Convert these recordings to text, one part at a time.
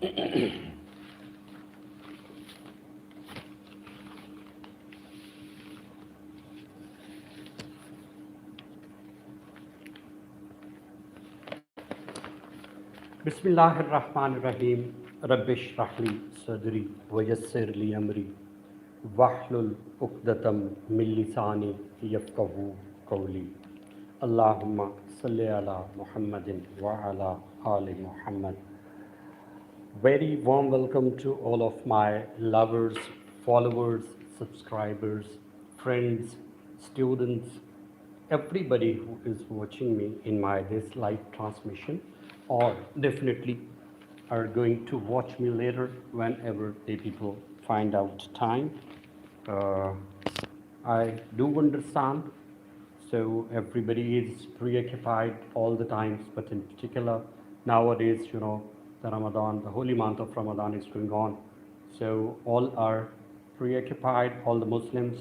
Bismillahirrahmanirrahim. Rabbi shrah li sadri wa yassir li amri wahlul uqdatam min lisani yafqahu qawli. Allahumma salli ala Muhammadin wa ala ali Muhammad. Very warm welcome to all of my lovers, followers, subscribers, friends, students, everybody who is watching me in my this live transmission, or definitely are going to watch me later whenever the people find out time. Uh, I do understand, so everybody is preoccupied all the times, but in particular nowadays, the Ramadan, the holy month of Ramadan is going on. So all are preoccupied, all the Muslims.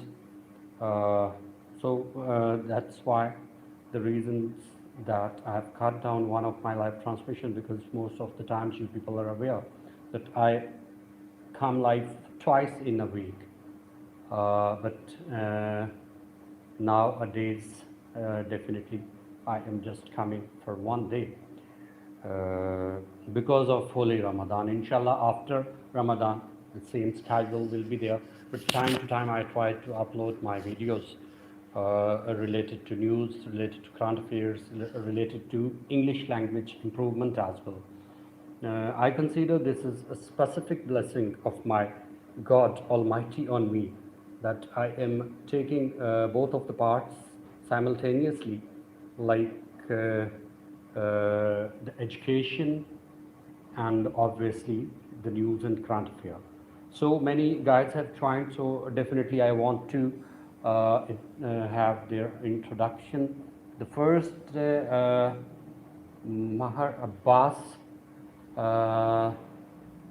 Uh, that's why the reasons that I have cut down one of my live transmission, because most of the times you people are aware that I come live twice in a week. But nowadays, definitely, I am just coming for one day because of Holy Ramadan. Inshallah, after Ramadan, the same schedule will be there. But time to time, I try to upload my videos related to news, related to current affairs, related to English language improvement as well. I consider this is a specific blessing of my God Almighty on me, that I am taking both of the parts simultaneously, like the education and obviously the news and current affair. So many guys have tried, so definitely I want to have their introduction. The first, Mahar Abbas. How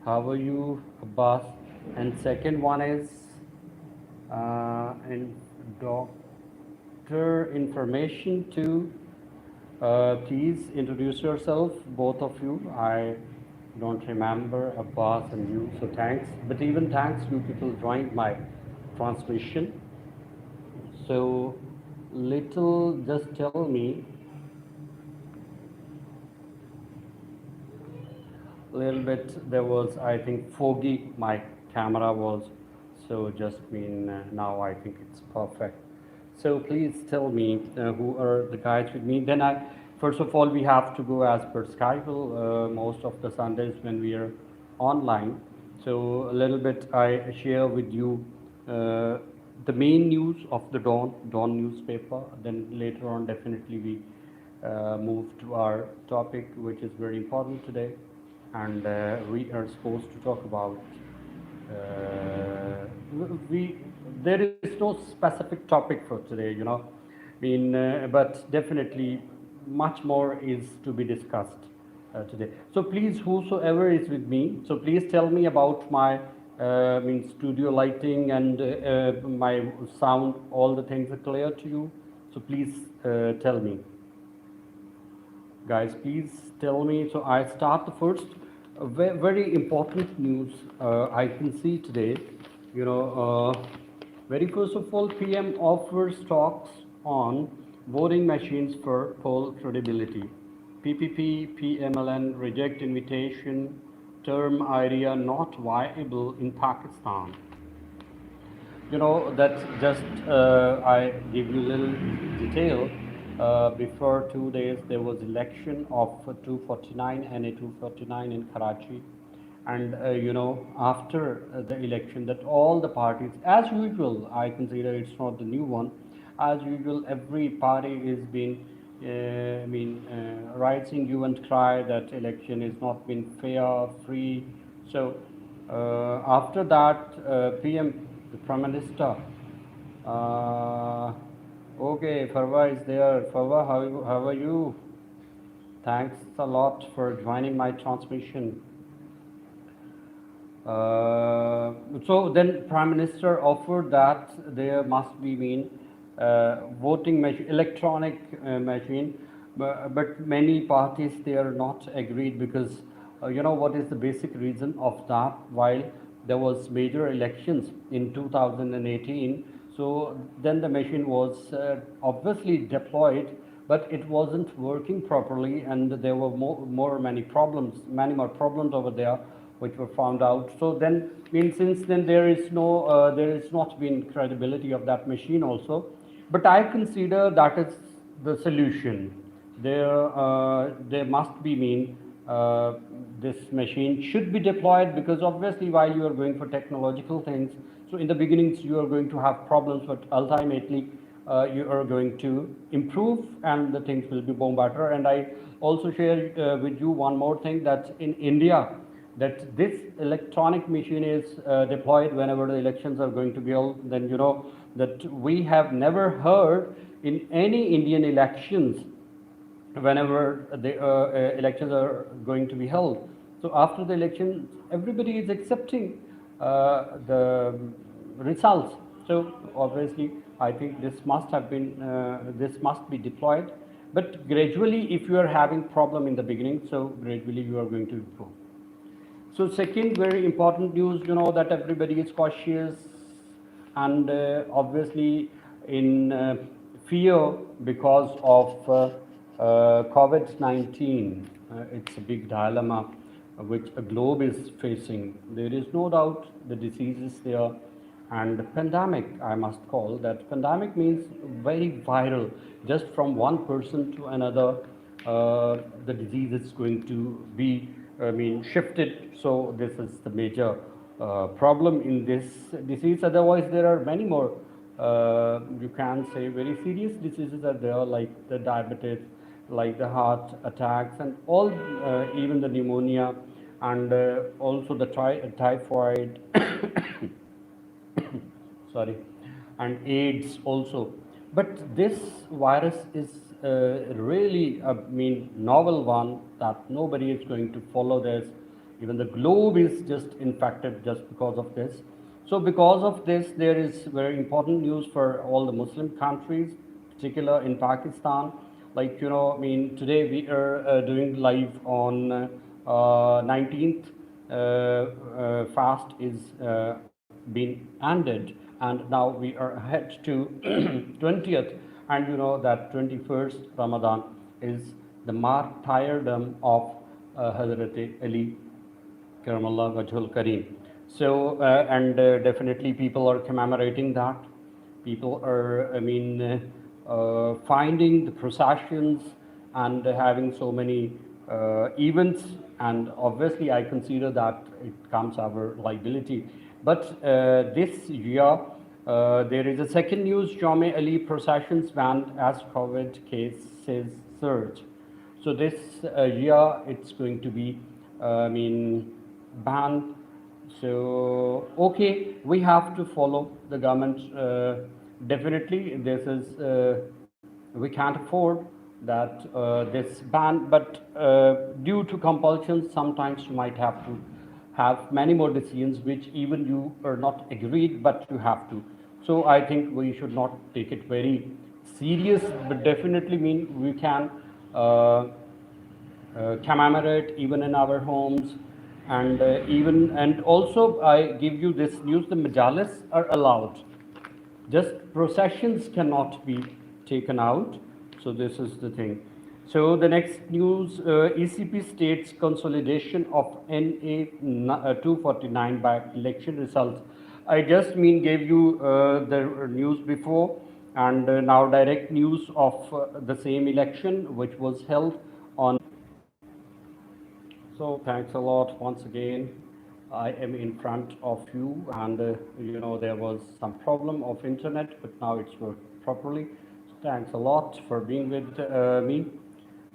are you, Abbas? And second one is and doctor information too. Please introduce yourself, both of you. I don't remember Abbas and you, so thanks. But even thanks, you people joined my transmission. So, little, just tell me a little bit. There was, I think, foggy. My camera was, so just mean now I think it's perfect. So please tell me who are the guys with me. Then first of all, we have to go as per schedule. Most of the Sundays when we are online. So a little bit I share with you the main news of the Dawn newspaper. Then later on, definitely we move to our topic, which is very important today, and we are supposed to talk about. We There is no specific topic for today, but definitely much more is to be discussed today. So please, whosoever is with me, so please tell me about my studio lighting and my sound. All the things are clear to you. So please tell me, guys. Please tell me. So I start the first. Very important news I can see today. Very first of all, PM offers talks on voting machines for poll credibility. PPP, PMLN reject invitation, term idea not viable in Pakistan. That just I give you a little detail. Before 2 days, there was election of 249 and a 249 in Karachi, and after the election, that all the parties, as usual, I consider it's not the new one. As usual, every party is being rising hue and cry that election is not been fair, free. So after that, PM, the Prime Minister, okay, Farwa is there. Farwa, how are you? Thanks a lot for joining my transmission. So then Prime Minister offered that there must be voting machine, electronic machine, but many parties they are not agreed, because You know what is the basic reason of that? While there was major elections in 2018, so then the machine was obviously deployed, but it wasn't working properly, and there were many more problems over there, which were found out. So then, since then there is not been credibility of that machine also. But I consider that is the solution. There must be this machine should be deployed, because obviously while you are going for technological things, so in the beginnings you are going to have problems, but ultimately you are going to improve and the things will be more better. And I also share with you one more thing, that in India, that this electronic machine is deployed whenever the elections are going to be held. Then you know that we have never heard in any Indian elections whenever the elections are going to be held. So after the election, everybody is accepting the results. So obviously, I think this must be deployed. But gradually, if you are having problem in the beginning, so gradually you are going to improve. So second very important news, you know, that everybody is cautious and obviously in fear because of COVID-19. It's a big dilemma which a globe is facing. There is no doubt the disease is there, and pandemic, I must call that pandemic, means very viral. Just from one person to another, the disease is going to be, shifted. So this is the major problem in this disease. Otherwise, there are many more, you can say, very serious diseases are there, like the diabetes, like the heart attacks, and all, even the pneumonia, and also the typhoid, sorry, and AIDS also. But this virus is really, novel one, that nobody is going to follow this. Even the globe is just infected just because of this. So because of this, there is very important news for all the Muslim countries, particular in Pakistan. Like, you know, today we are doing live on 19th. Fast is been ended, and now we are ahead to 20th. And you know that 21st Ramadan is the martyrdom of Hazrat Ali Karamallah Wajhul Kareem. So, and definitely people are commemorating that. People are, finding the processions and having so many events. And obviously, I consider that it comes our liability. But this year, there is a second news: Jame Ali processions banned as COVID cases surge. So this year, it's going to be, banned. So okay, we have to follow the government. Definitely, this is we can't afford that this ban, but due to compulsion, sometimes you might have to have many more decisions which even you are not agreed, but you have to. So I think we should not take it very serious, but definitely we can commemorate even in our homes. And and also I give you this news: the majalis are allowed, just processions cannot be taken out. So this is the thing. So the next news: ECP states consolidation of NA 249 by election results. I just gave you the news before, and now direct news of the same election which was held on. So thanks a lot once again. I am in front of you, and you know, there was some problem of internet, but now it's working properly. So thanks a lot for being with me.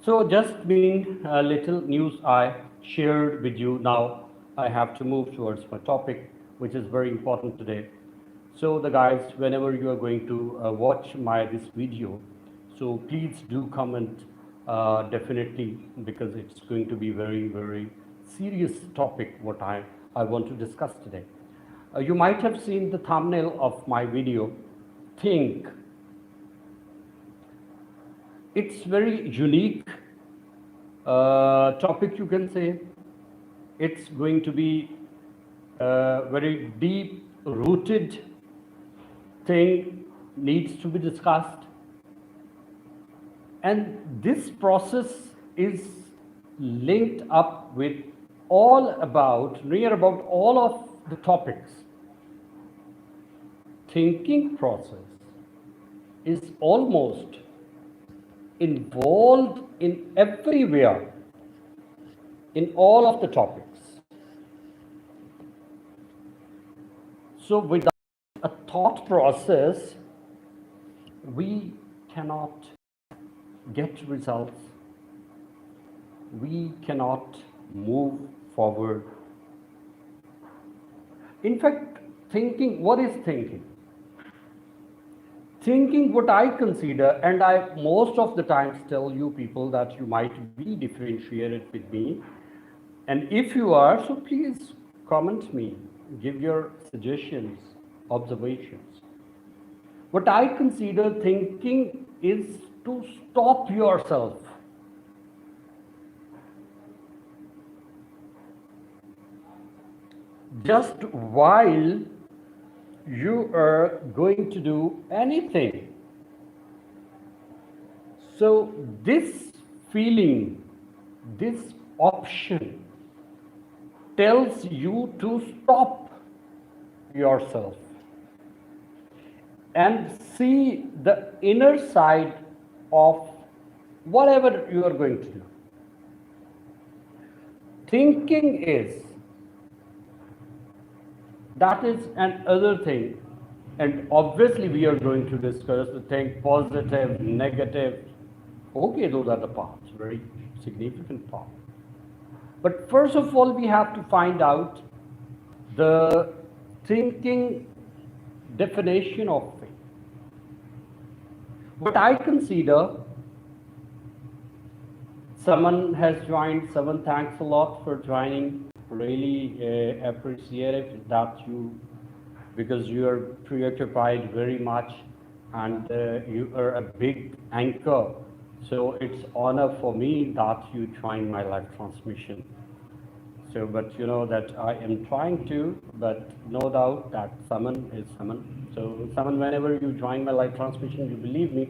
So just being a little news I shared with you. Now I have to move towards my topic, which is very important today. So the guys, whenever you are going to watch this video, so please do comment, definitely, because it's going to be very, very serious topic what I want to discuss today. You might have seen the thumbnail of my video. Think. It's very unique topic, you can say. it's going to be a very deep rooted thing, needs to be discussed. And this process is linked up with near about all of the topics. Thinking process is almost involved in everywhere, in all of the topics. So without a thought process, we cannot get results. We cannot move forward. In fact, thinking, what is thinking? Thinking, what I consider, and I most of the times tell you people that you might be differentiated with me. And if you are, so please comment me, give your suggestions, observations. What I consider thinking is to stop yourself. Just while you are going to do anything. So this feeling, this option tells you to stop yourself and see the inner side of whatever you are going to do. Thinking that is another thing, and obviously we are going to discuss the thing positive, negative. Okay, those are the parts, very significant part. But first of all, we have to find out the thinking definition of thing. What I consider, someone has joined, someone thanks a lot for joining. Really appreciate it that because you are preoccupied very much and you are a big anchor. So it's honor for me that you join my live transmission. So, but you know that I am trying to, but no doubt that someone is someone. So someone, whenever you join my live transmission, you believe me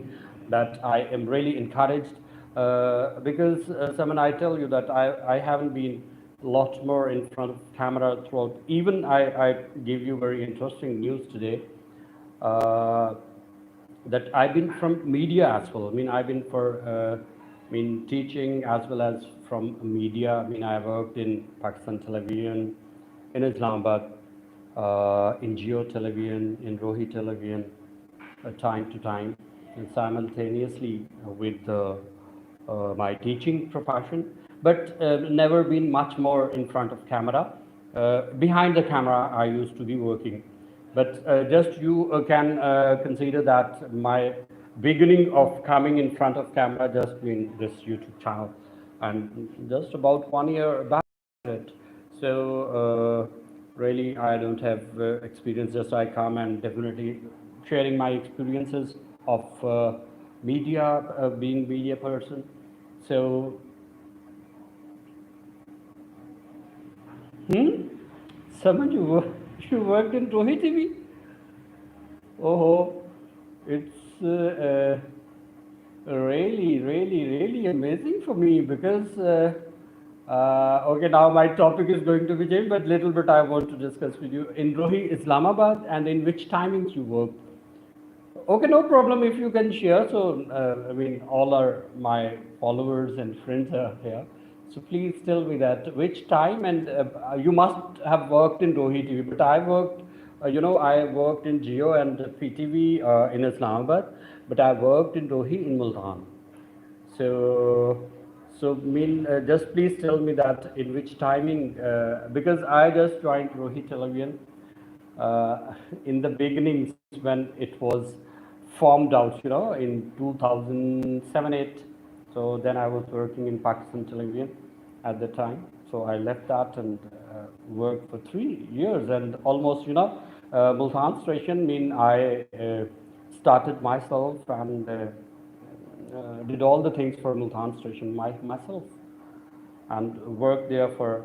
that I am really encouraged because someone, I tell you that I haven't been lot more in front of camera throughout. Even I give you very interesting news today that I've been from media as well. I mean, I've been for teaching as well as from media. I mean, I worked in Pakistan Television, in Islamabad, in Geo Television, in Rohi Television, time to time, and simultaneously with my teaching profession, but never been much more in front of camera. Behind the camera, I used to be working. But just you can consider that my beginning of coming in front of camera just in this YouTube channel, and just about 1 year back. So really, I don't have experience. Just I come and definitely sharing my experiences of media, being media person. So, someone you worked in Rohi TV? Oh, it's really amazing for me because okay, now my topic is going to be changed, but little bit I want to discuss with you in Rohi, Islamabad, and in which timings you work. Okay, no problem if you can share. So, all are my followers and friends are here. So please tell me that which time, and you must have worked in Rohi TV, but I worked, I worked in Geo and PTV in Islamabad, but I worked in Rohi in Multan. So, just please tell me that in which timing, because I just joined Rohi Television in the beginnings when it was formed out, in 2007-8. So then I was working in Pakistan Television at the time. So I left that and worked for 3 years, and almost, Multan station. I started myself and did all the things for Multan station myself. and worked there for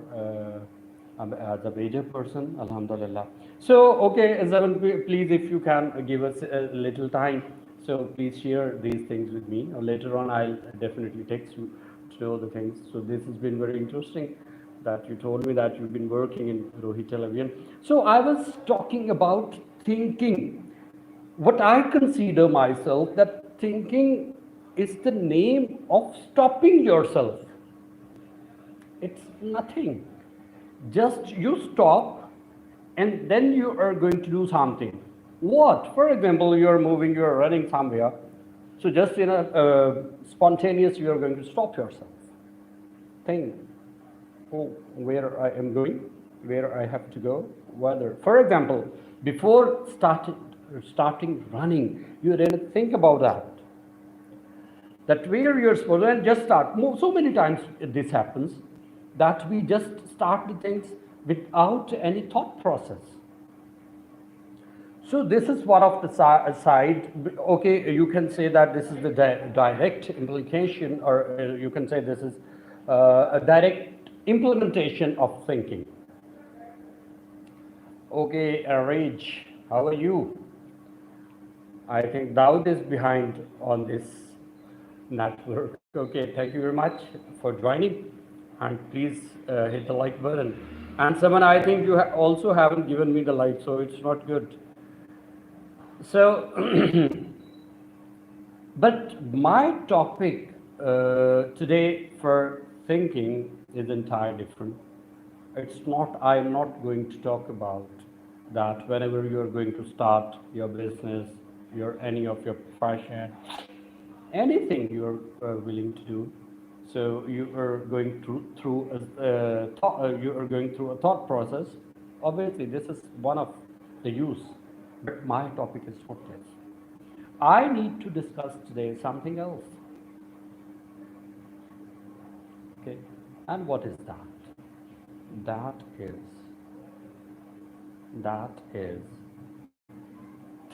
as a major person, Alhamdulillah. So, okay, Zaman, please, if you can give us a little time, so please share these things with me. Or later on, I'll definitely text you to know the things. So this has been very interesting that you told me that you've been working in Rohit Television. So I was talking about thinking. What I consider myself that thinking is the name of stopping yourself. It's nothing. Just you stop and then you are going to do something. What? For example, you're moving, you're running somewhere. So just in a spontaneous, you are going to stop yourself. Think, oh, where I am going, where I have to go, whether. For example, before starting running, you didn't think about that. That where you're supposed to, and just start. So many times this happens that we just start the things without any thought process. So this is one of the side. Okay, you can say that this is the direct implication, or you can say this is a direct implementation of thinking. Okay, Raj, how are you? I think Daud is behind on this network. Okay, thank you very much for joining, and please hit the like button. And someone, I think you also haven't given me the like, so it's not good. So, but my topic today for thinking is entirely different. It's not, I'm not going to talk about that whenever you're going to start your business, any of your profession, anything you're willing to do. So you are going through a thought process. Obviously, this is one of the use, but my topic is not this. I need to discuss today something else. Okay, and what is that? That is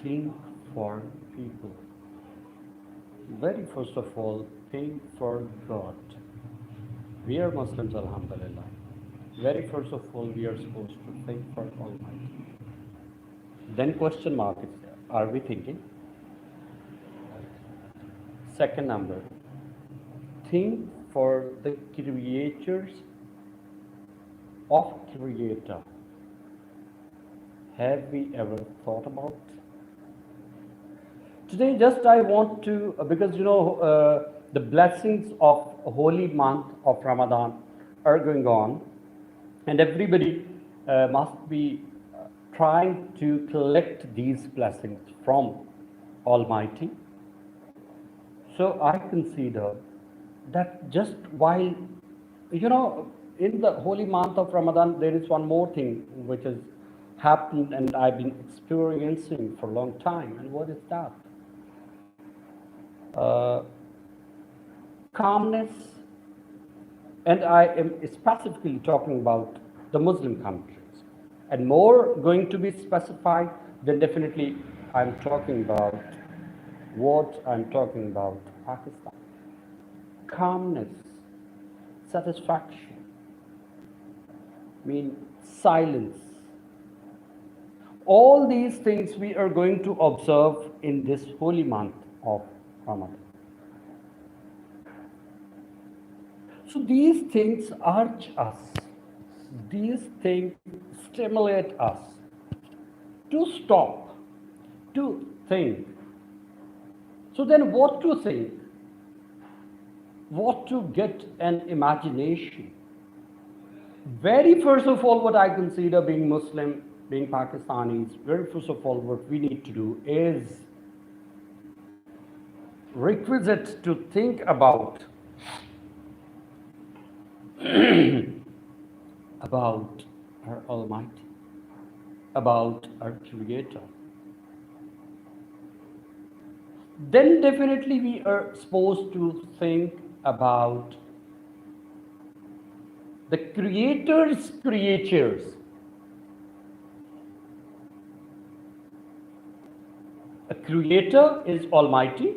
think for people. Very first of all, think for God. We are Muslims, Alhamdulillah. Very first of all, we are supposed to think for Almighty. Then question mark is there. Are we thinking? Second number, think for the creators of Creator. Have we ever thought about? Today, just I want to, because the blessings of a holy month of Ramadan are going on, and everybody must be trying to collect these blessings from Almighty. So I consider that just while, in the holy month of Ramadan, there is one more thing which has happened and I've been experiencing for a long time. And what is that? Calmness, and I am specifically talking about the Muslim countries, and more going to be specified, then definitely I'm talking about Pakistan. Calmness, satisfaction, silence. All these things we are going to observe in this holy month of Ramadan. So these things urge us, these things stimulate us to stop, to think. So then what to think? What to get an imagination? Very first of all, what I consider being Muslim, being Pakistanis, very first of all, what we need to do is requisite to think about about our Almighty, about our Creator. Then definitely we are supposed to think about the Creator's creatures. A creator is Almighty,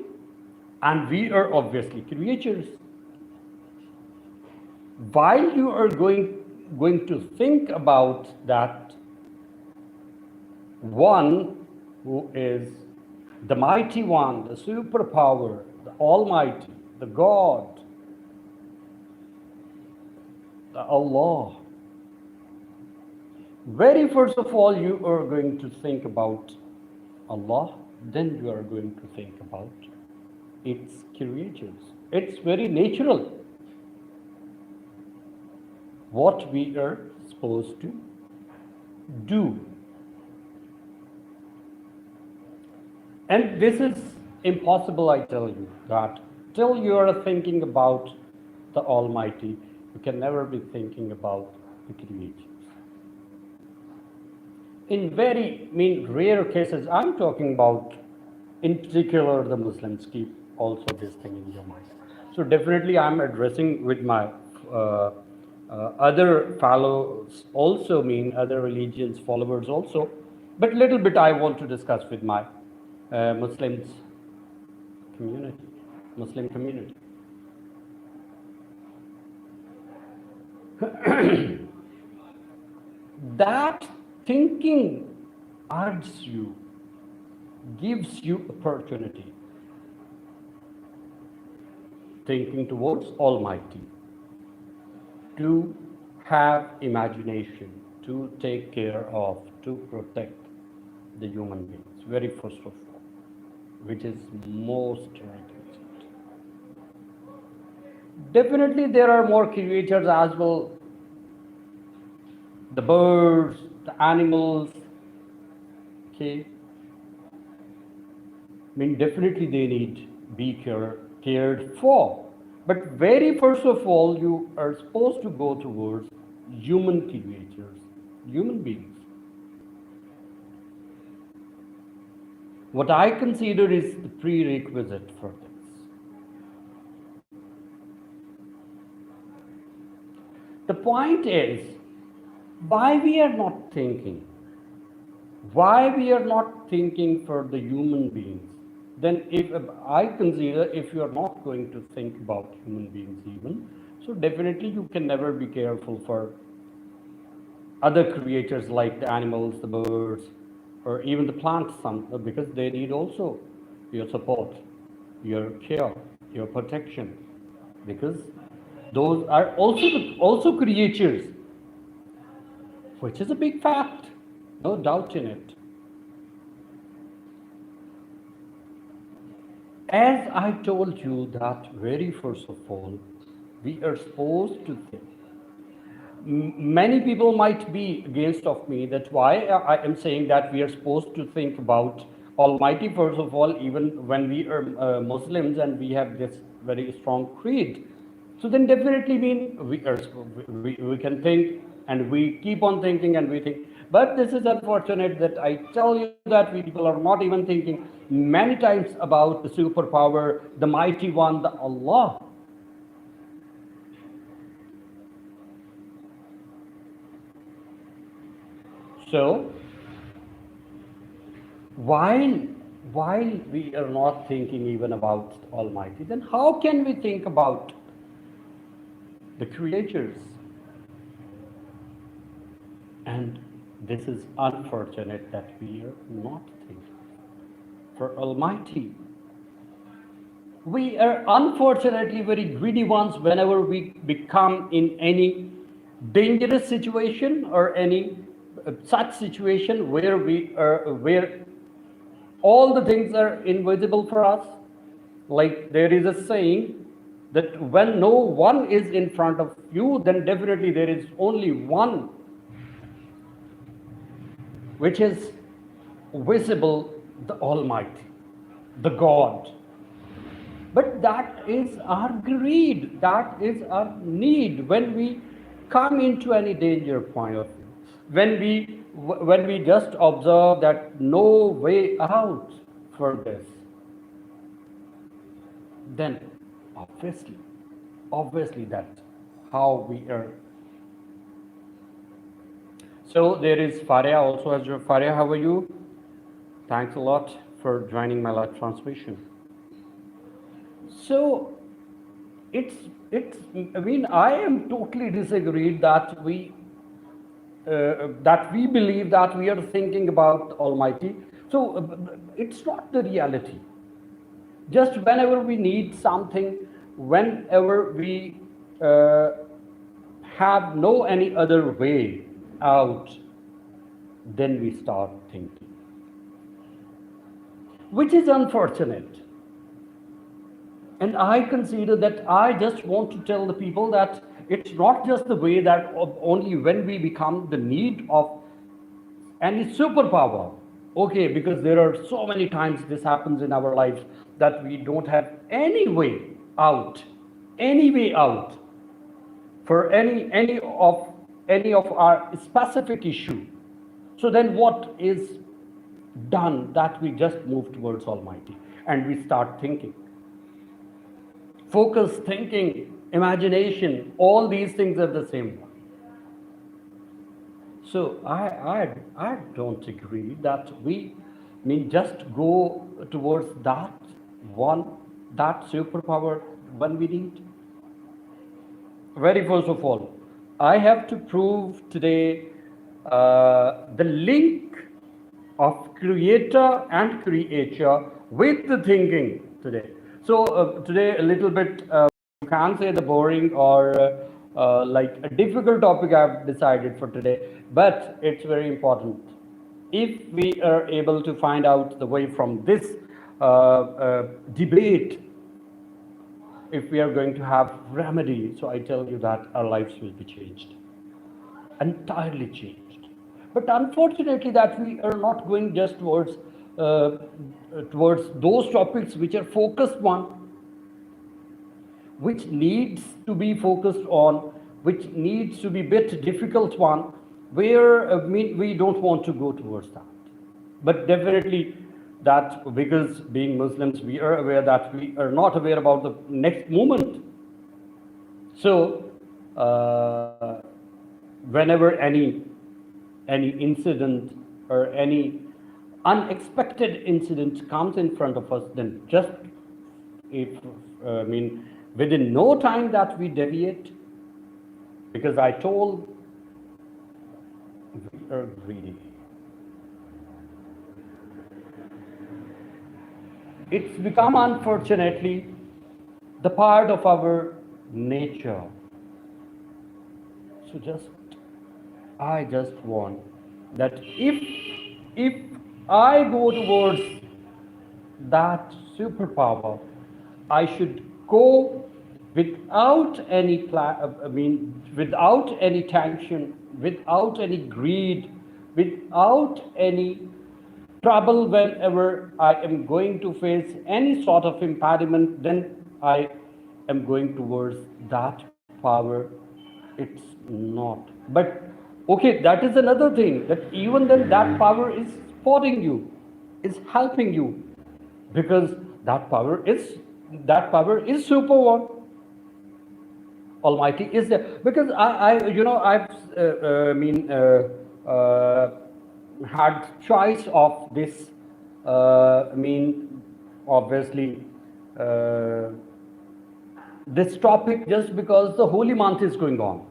and we are obviously creatures. while you are going to think about that one who is the mighty one, the superpower, the almighty, the God, the Allah, very first of all you are going to think about Allah, then you are going to think about its creatures. It's very natural what we are supposed to do. And this is impossible, I tell you, that till you are thinking about the Almighty, you can never be thinking about the creatures. In very rare cases, I'm talking about, in particular, the Muslims keep also this thing in your mind. So definitely I'm addressing with my other fellows also, other religions followers also, but little bit I want to discuss with my Muslim community. That thinking urges you, gives you opportunity, thinking towards Almighty, to have imagination, to take care of, to protect the human beings, very first of all, which is most requisite. Definitely there are more creatures as well, the birds, the animals, okay? Definitely they need be cared for. But very first of all, you are supposed to go towards human creatures, human beings. What I consider is the prerequisite for this. The point is, why we are not thinking? Why we are not thinking for the human beings? Then if I consider, if you are not going to think about human beings even, so definitely you can never be careful for other creatures like the animals, the birds, or even the plants, because they need also your support, your care, your protection, because those are also creatures, which is a big fact, no doubt in it. As I told you that very first of all, we are supposed to think. Many people might be against of me. That's why I am saying that we are supposed to think about Almighty first of all, even when we are Muslims and we have this very strong creed. So then definitely we can think, and we keep on thinking and we think. But this is unfortunate that I tell you that we people are not even thinking many times about the superpower, the mighty one, the Allah. So while we are not thinking even about Almighty, then how can we think about the creatures? And this is unfortunate that we are not thinking for Almighty. We are unfortunately very greedy ones whenever we become in any dangerous situation or any such situation where where all the things are invisible for us. Like there is a saying that when no one is in front of you, then definitely there is only one which is visible, the Almighty, the God. But that is our greed, that is our need when we come into any danger point of view. When we just observe that no way out for this, then obviously that's how we are. So there is Faria also. As Faria, how are you? Thanks a lot for joining my live transmission. So it's I mean, I am totally disagreed that we believe that we are thinking about Almighty. So it's not the reality. Just whenever we need something, whenever we have no any other way out, then we start thinking, which is unfortunate. And I consider that I just want to tell the people that it's not just the way that only when we become the need of any superpower. Okay, because there are so many times this happens in our lives that we don't have any way out for any of our specific issue. So then what is done? That we just move towards Almighty and we start thinking. Focus, thinking, imagination, all these things are the same one. So I don't agree that we just go towards that superpower when we need. Very first of all, I have to prove today the link of creator and creature with the thinking today. So today a little bit, you can say the boring or like a difficult topic I've decided for today, but it's very important. If we are able to find out the way from this debate, if we are going to have remedy, so I tell you that our lives will be changed, entirely changed. But unfortunately that we are not going just towards those topics which are focused one, which needs to be focused on, which needs to be bit difficult one, where we don't want to go towards that. But definitely that, because being Muslims, we are aware that we are not aware about the next moment. So whenever any incident or any unexpected incident comes in front of us, then just within no time that we deviate, because I told we are greedy. It's become, unfortunately, the part of our nature. So I just want that if I go towards that superpower, I should go without any without any tension, without any greed, without any trouble. Whenever I am going to face any sort of impediment, then I am going towards that power. It's not. But okay, that is another thing, that even then that power is supporting you, is helping you, because that power is super one. Almighty is there, because I've had choice of this. Obviously, this topic just because the holy month is going on.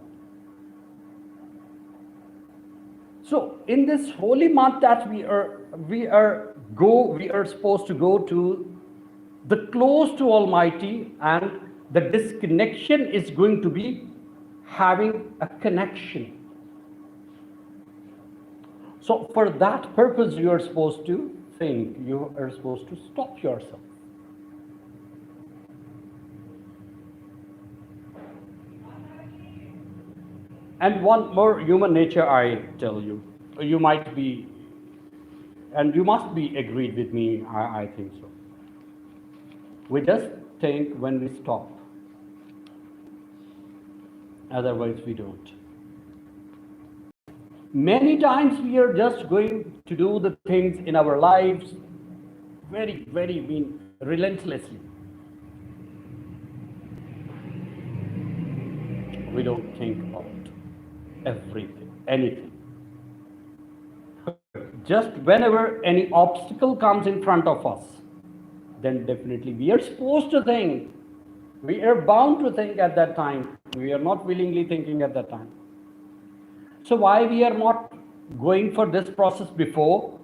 So in this holy month that we are supposed to go to the close to Almighty, and the disconnection is going to be having a connection. So for that purpose, you are supposed to think, you are supposed to stop yourself. And one more human nature, I tell you, you might be, and you must be agreed with me, I think so. We just think when we stop. Otherwise, we don't. Many times we are just going to do the things in our lives very, very relentlessly. We don't think about everything, anything. Just whenever any obstacle comes in front of us, then definitely we are supposed to think We are bound to think at that time. We are not willingly thinking at that time. So why we are not going for this process before?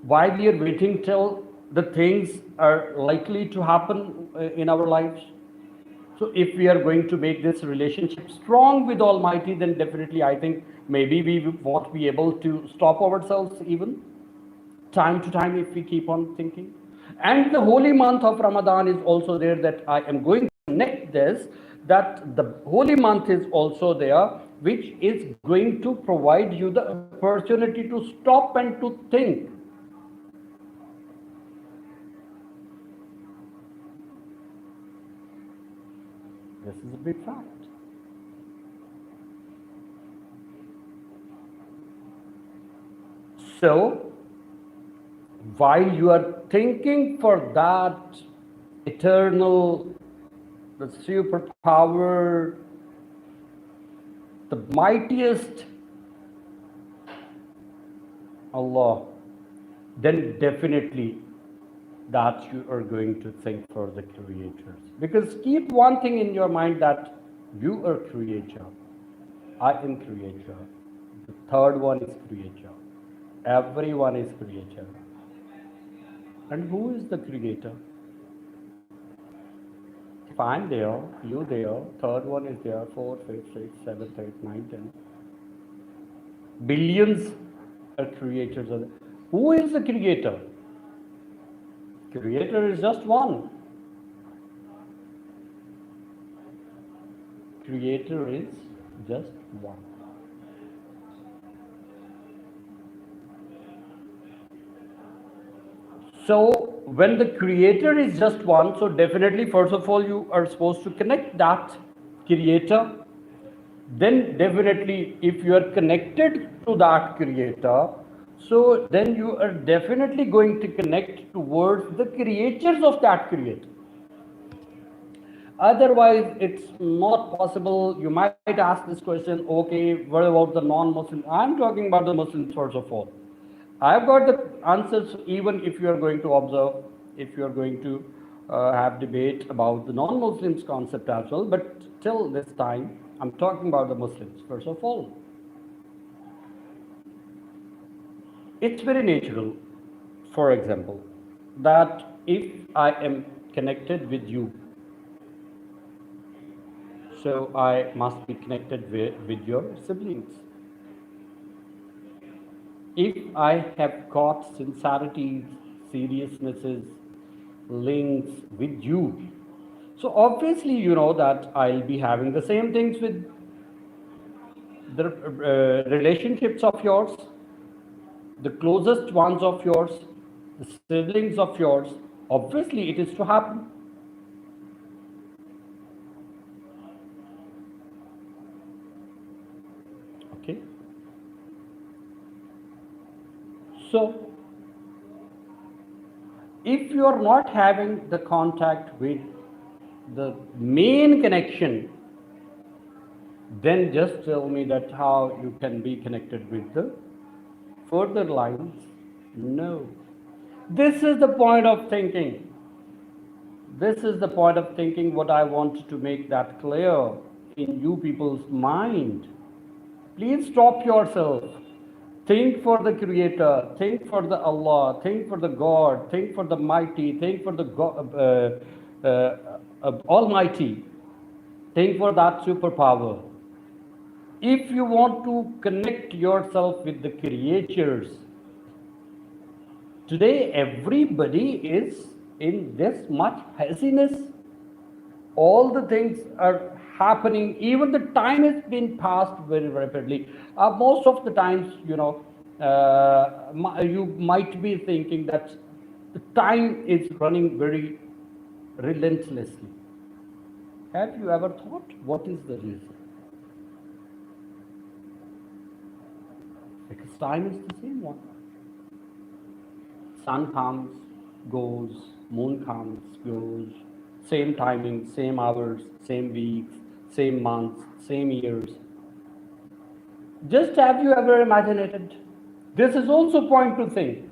Why we are waiting till the things are likely to happen in our lives? So if we are going to make this relationship strong with Almighty, then definitely I think maybe we won't be able to stop ourselves even time to time if we keep on thinking. And the holy month of Ramadan is also there, that I am going to connect this, that the holy month is also there, which is going to provide you the opportunity to stop and to think. This is a big fact. So, while you are thinking for that eternal, the superpower, the mightiest Allah, then definitely that you are going to think for the creators. Because keep one thing in your mind, that you are creator, I am creator, the third one is creator, everyone is creator. And who is the creator? If I'm there, you there, third one is there, 4, 5, 6, 7, 8, 9, 10. Billions are creators. Who is the creator? Creator is just one. Creator is just one. So when the creator is just one, so definitely first of all you are supposed to connect that creator. Then definitely if you are connected to that creator, so then you are definitely going to connect towards the creators of that creator. Otherwise, it's not possible. You might ask this question, okay, what about the non-Muslims? I'm talking about the Muslims first of all. I've got the answers, even if you are going to observe, if you are going to have debate about the non-Muslims concept as well. But till this time, I'm talking about the Muslims first of all. It's very natural, for example, that if I am connected with you, so I must be connected with your siblings. If I have got sincerity, seriousnesses, links with you, so obviously you know that I'll be having the same things with the relationships of yours, the closest ones of yours, the siblings of yours. Obviously it is to happen. Okay. So if you are not having the contact with the main connection, then just tell me that how you can be connected with the further lines. No. This is the point of thinking. This is the point of thinking what I want to make that clear in you people's mind. Please stop yourself. Think for the Creator, think for the Allah, think for the God, think for the Mighty, think for the God, Almighty, think for that superpower. If you want to connect yourself with the creatures, today everybody is in this much haziness. All the things are happening, even the time has been passed very rapidly. Most of the times, you know, you might be thinking that the time is running very relentlessly. Have you ever thought what is the reason? Because time is the same one. Sun comes, goes, moon comes, goes, same timing, same hours, same weeks, same months, same years. Just have you ever imagined it? This is also point to think.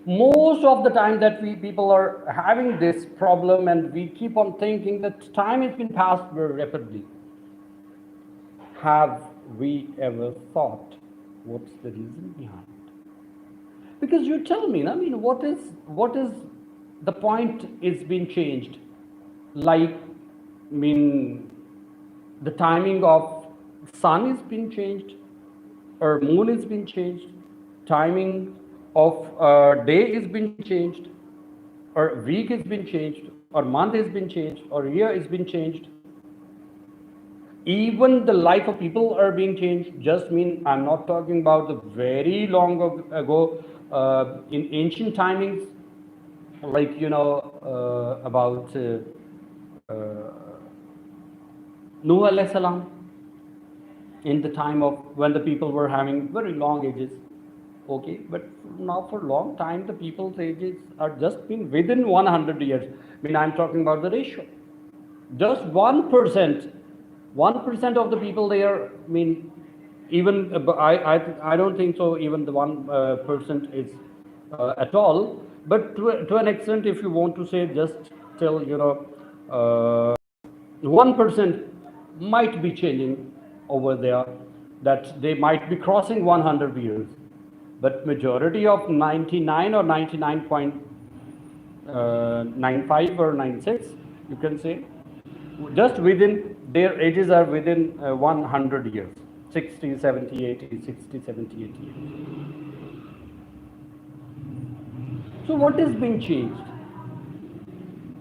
Most of the time that we people are having this problem, and we keep on thinking that time has been passed very rapidly. Have we ever thought what's the reason behind it? Because you tell me, I mean, what is the point is being changed? Like, I mean, the timing of sun is being changed, or moon is being changed, timing of day is being changed, or week is being changed, or month is being changed, or year is being changed. Even the life of people are being changed. Just mean, I'm not talking about the very long ago, in ancient timings, like, about Nuh alayhi salam, in the time of when the people were having very long ages. Okay, but now for a long time the people's ages are just been within 100 years. I mean, I'm talking about the ratio. Just 1% of the people there, I mean, even I don't think so, even the 1% is at all. But to an extent, if you want to say, just till 1% might be changing over there, that they might be crossing 100 years, but majority of 99 or 99.95 or 96, you can say, just within their ages are within 100 years, 60, 70, 80, 60, 70, 80 years. So what is being changed?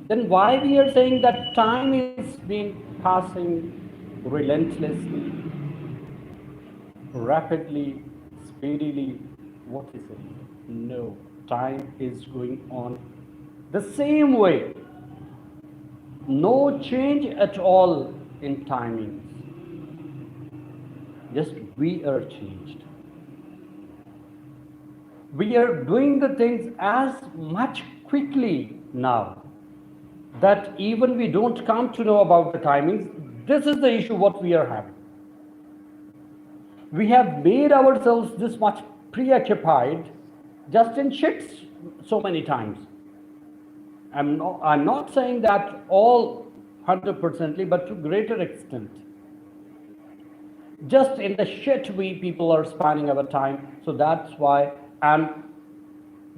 Then why we are saying that time is being passing relentlessly, rapidly, speedily? What is it? No, time is going on the same way. No change at all in timings. Just we are changed. We are doing the things as much quickly now that even we don't come to know about the timings. This is the issue what we are having. We have made ourselves this much preoccupied just in shits so many times. I'm not saying that all 100%, but to greater extent. Just in the shit we people are spending our time. So that's why, and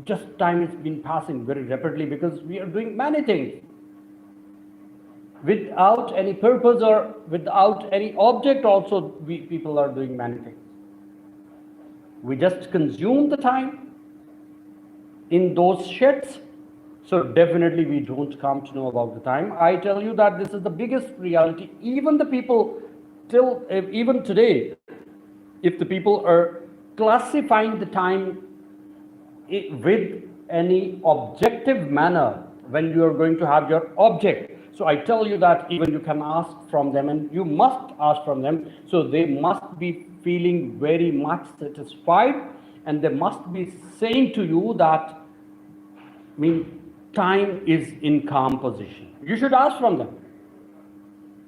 just time has been passing very rapidly because we are doing many things without any purpose or without any object. Also, we people are doing many things. We just consume the time in those shits. So definitely we don't come to know about the time. I tell you that this is the biggest reality. Even the people even today, if the people are classifying the time with any objective manner, when you are going to have your object, so I tell you that even you can ask from them, and you must ask from them. So they must be feeling very much satisfied, and they must be saying to you that, I mean, time is in calm position. You should ask from them.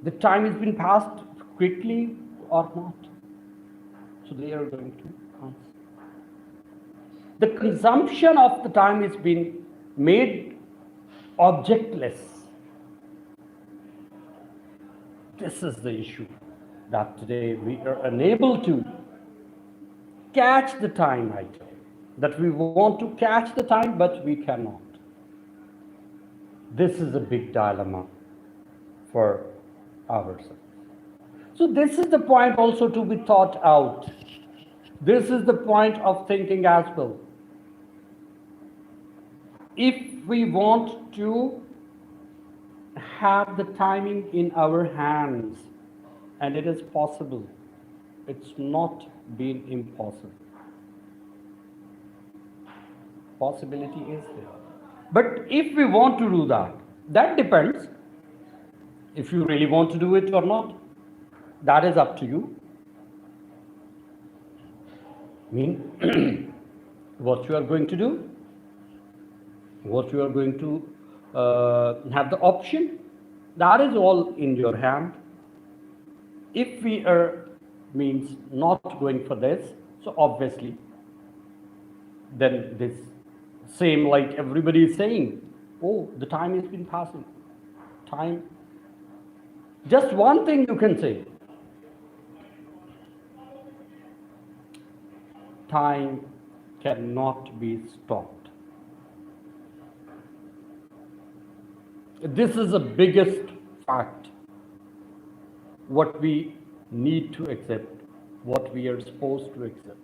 The time has been passed quickly or not. So they are going to answer. The consumption of the time is being made objectless. This is the issue, that today we are unable to catch the time, I tell you. That we want to catch the time, but we cannot. This is a big dilemma for ourselves. So this is the point also to be thought out. This is the point of thinking as well. If we want to have the timing in our hands, and it is possible, it's not been impossible. Possibility is there. But if we want to do that, that depends if you really want to do it or not. That is up to you. I mean, what you are going to do, what you are going to have the option, that is all in your hand. If we are not going for this, so obviously then this Same like everybody is saying, oh, the time has been passing. Time. Just one thing you can say. Time cannot be stopped. This is the biggest fact. What we need to accept, what we are supposed to accept.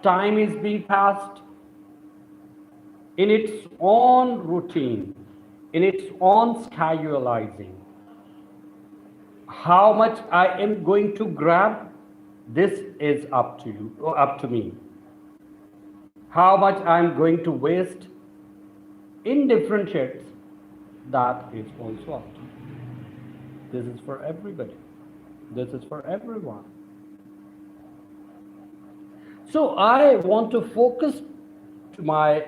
Time is being passed in its own routine, in its own schedulizing. How much I am going to grab, this is up to you, or up to me. How much I am going to waste in different shades, that is also up to you. This is for everybody. This is for everyone. So I want to focus to my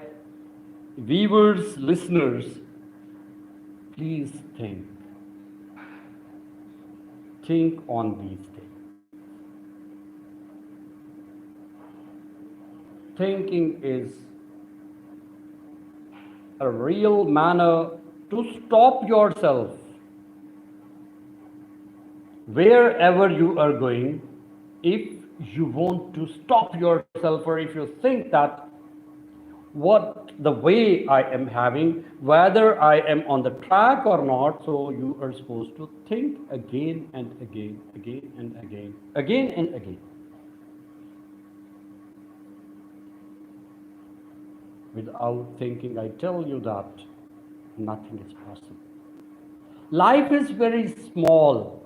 viewers, listeners, please think. Think on these things. Thinking is a real manner to stop yourself wherever you are going. If you want to stop yourself, or if you think that what the way I am having, whether I am on the track or not, so you are supposed to think again and again, again and again, again and again. Without thinking, I tell you that nothing is possible. Life is very small.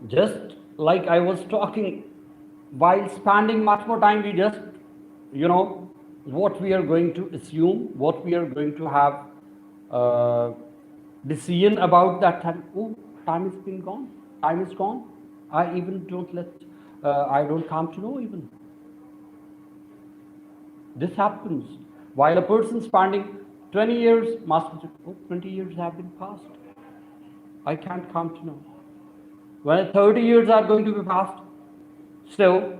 Just like I was talking, while spending much more time, we just, what we are going to assume, what we are going to have decision about that time. Oh, time has been gone. Time is gone. I even I don't come to know even. This happens. While a person spending 20 years, must be, 20 years have been passed. I can't come to know. When 30 years are going to be passed, still,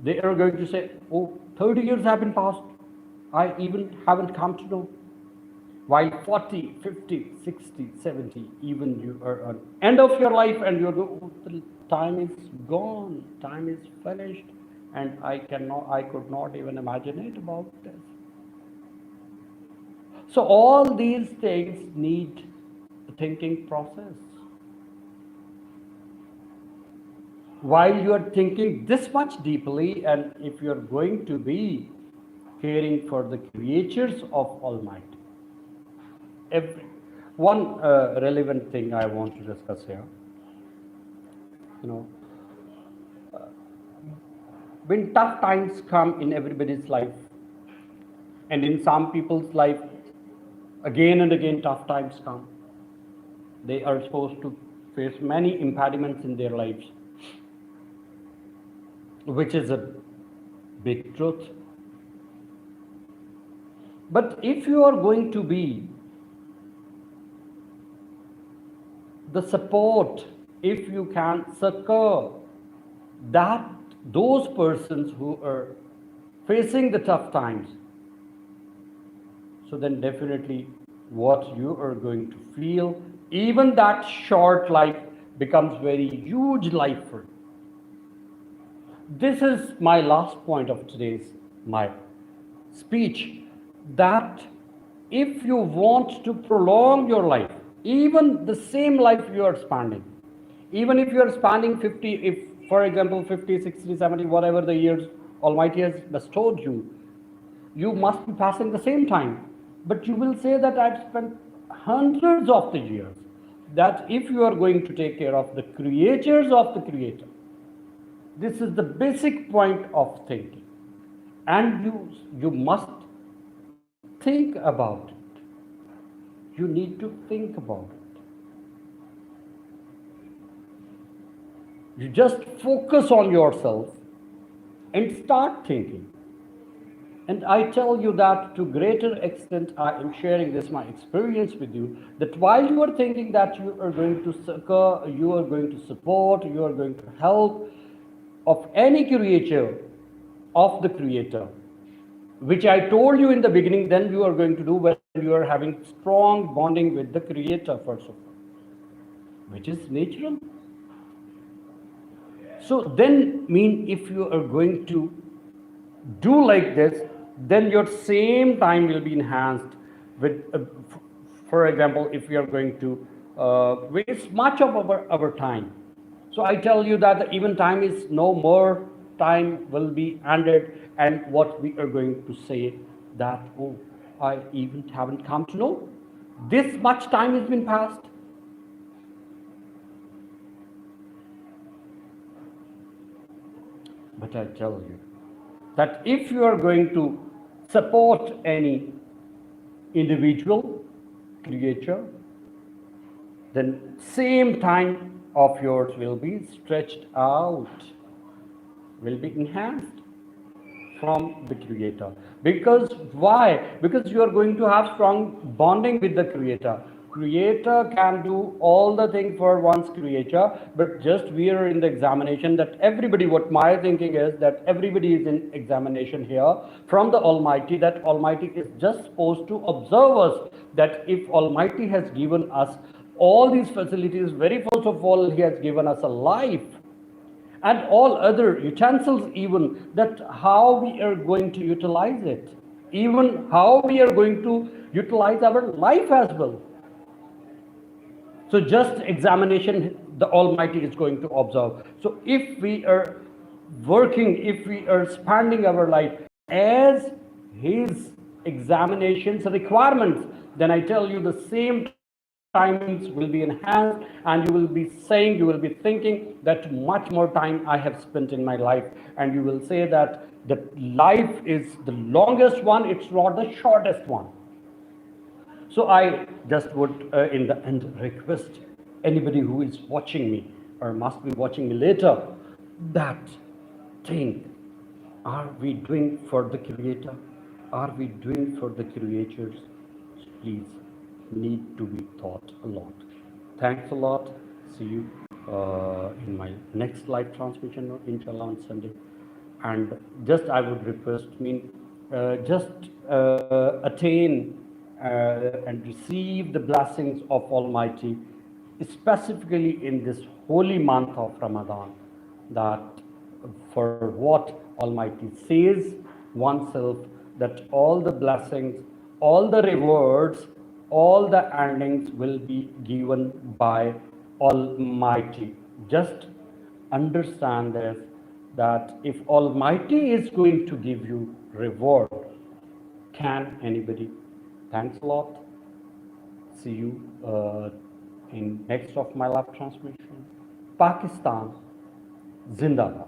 they are going to say, oh, 30 years have been passed. I even haven't come to know. While 40, 50, 60, 70, even you are at the end of your life and you're going, oh, the time is gone, time is finished, and I could not even imagine it about this. So all these things need a thinking process. While you are thinking this much deeply, and if you are going to be caring for the creatures of Almighty, one relevant thing I want to discuss here, when tough times come in everybody's life, and in some people's life, again and again tough times come, they are supposed to face many impediments in their lives, which is a big truth. But if you are going to be the support, if you can succor those persons who are facing the tough times, so then definitely what you are going to feel, even that short life becomes very huge life for you. This is my last point of my speech, that if you want to prolong your life, even the same life you are spending, even if you are spending 50, if for example 50, 60, 70, whatever the years Almighty has bestowed you, you must be passing the same time. But you will say that I've spent hundreds of the years. That if you are going to take care of the creatures of the Creator, this is the basic point of thinking. And you must think about it. You need to think about it. You just focus on yourself and start thinking. And I tell you that to greater extent, I am sharing this my experience with you. That while you are thinking that you are going to succor, you are going to support, you are going to help of any creature of the Creator, which I told you in the beginning, then you are going to do when you are having strong bonding with the Creator first of all, which is natural. So then, mean if you are going to do like this, then your same time will be enhanced with, for example, if we are going to waste much of our time. So I tell you that even time is no more, time will be ended, and what we are going to say that, oh, I even haven't come to know. This much time has been passed. But I tell you that if you are going to support any individual creature, then same time of yours will be stretched out, will be enhanced from the Creator. Because why? Because you are going to have strong bonding with the Creator. Creator can do all the things for one's creature, but just we are in the examination that everybody, what my thinking is that everybody is in examination here from the Almighty, that Almighty is just supposed to observe us, that if Almighty has given us all these facilities, very first of all, He has given us a life and all other utensils, even that how we are going to utilize it, even how we are going to utilize our life as well. So just examination the Almighty is going to observe. So if we are working, if we are spending our life as His examinations requirements, then I tell you the same timings will be enhanced, and you will be saying, you will be thinking that much more time I have spent in my life, and you will say that the life is the longest one, it's not the shortest one. So I just would in the end request anybody who is watching me or must be watching me later, that think, are we doing for the Creator? Are we doing for the creatures? Please, need to be thought a lot. Thanks a lot. See you in my next live transmission, inshallah, on Sunday. And just I would request, just attain and receive the blessings of Almighty, specifically in this holy month of Ramadan, that for what Almighty says oneself, that all the blessings, all the rewards, all the earnings will be given by Almighty. Just understand this, that if Almighty is going to give you reward, can anybody? Thanks a lot. See you in next of my live transmission. Pakistan, Zindabad.